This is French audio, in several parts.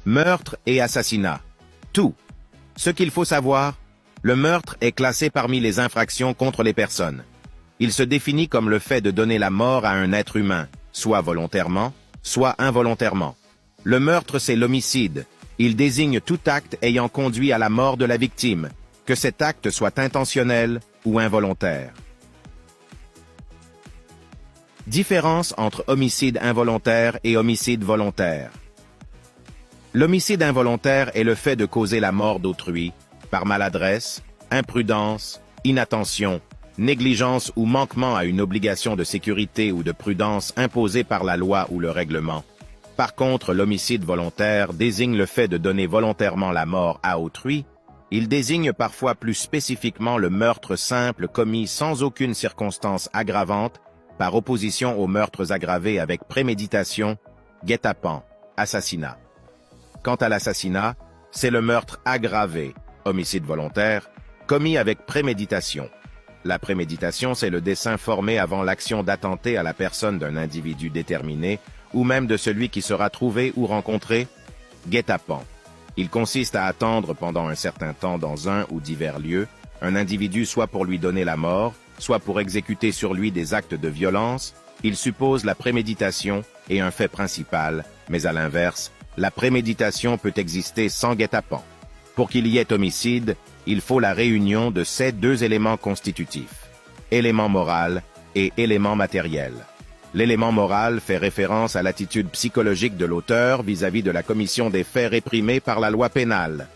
Meurtre et assassinat. Tout. Ce qu'il faut savoir, le meurtre est classé parmi les infractions contre les personnes. Il se définit comme le fait de donner la mort à un être humain, soit volontairement, soit involontairement. Le meurtre, c'est l'homicide. Il désigne tout acte ayant conduit à la mort de la victime, que cet acte soit intentionnel ou involontaire. Différence entre homicide involontaire et homicide volontaire. L'homicide involontaire est le fait de causer la mort d'autrui par maladresse, imprudence, inattention, négligence ou manquement à une obligation de sécurité ou de prudence imposée par la loi ou le règlement. Par contre, l'homicide volontaire désigne le fait de donner volontairement la mort à autrui. Il désigne parfois plus spécifiquement le meurtre simple commis sans aucune circonstance aggravante, par opposition aux meurtres aggravés avec préméditation, guet-apens, assassinat. Quant à l'assassinat, c'est le meurtre aggravé, homicide volontaire, commis avec préméditation. La préméditation, c'est le dessein formé avant l'action d'attenter à la personne d'un individu déterminé ou même de celui qui sera trouvé ou rencontré. Guet-apens. Il consiste à attendre pendant un certain temps dans un ou divers lieux un individu soit pour lui donner la mort, soit pour exécuter sur lui des actes de violence. Il suppose la préméditation et un fait principal, mais à l'inverse, la préméditation peut exister sans guet-apens. Pour qu'il y ait homicide, il faut la réunion de ces deux éléments constitutifs, élément moral et élément matériel. L'élément moral fait référence à l'attitude psychologique de l'auteur vis-à-vis de la commission des faits réprimés par la loi pénale.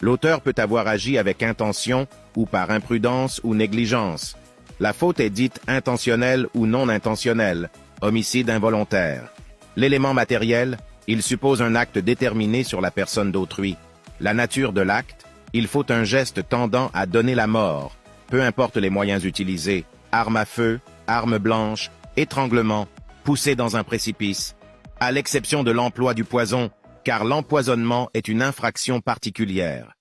L'auteur peut avoir agi avec intention ou par imprudence ou négligence. La faute est dite intentionnelle ou non intentionnelle, homicide involontaire. L'élément matériel, il suppose un acte déterminé sur la personne d'autrui. La nature de l'acte, il faut un geste tendant à donner la mort, peu importe les moyens utilisés, arme à feu, arme blanche, étranglement, poussé dans un précipice, à l'exception de l'emploi du poison, car l'empoisonnement est une infraction particulière.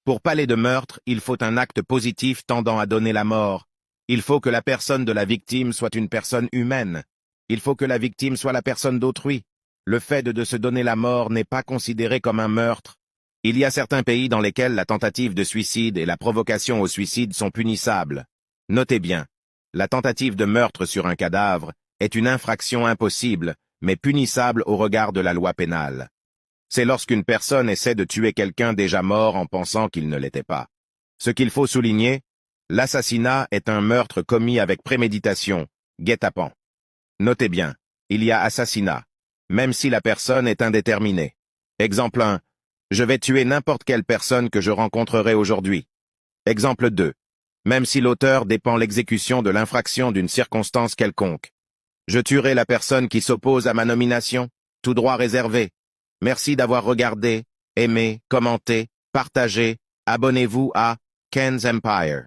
Pour parler de meurtre, il faut un acte positif tendant à donner la mort. Il faut que la personne de la victime soit une personne humaine. Il faut que la victime soit la personne d'autrui. Le fait de se donner la mort n'est pas considéré comme un meurtre. Il y a certains pays dans lesquels la tentative de suicide et la provocation au suicide sont punissables. Notez bien, la tentative de meurtre sur un cadavre est une infraction impossible, mais punissable au regard de la loi pénale. C'est lorsqu'une personne essaie de tuer quelqu'un déjà mort en pensant qu'il ne l'était pas. Ce qu'il faut souligner, l'assassinat est un meurtre commis avec préméditation, guet-apens. Notez bien, il y a assassinat, même si la personne est indéterminée. Exemple 1. Je vais tuer n'importe quelle personne que je rencontrerai aujourd'hui. Exemple 2. Même si l'auteur dépend l'exécution de l'infraction d'une circonstance quelconque. Je tuerai la personne qui s'oppose à ma nomination, tout droit réservé. Merci d'avoir regardé, aimé, commenté, partagé, abonnez-vous à Ken's Empire.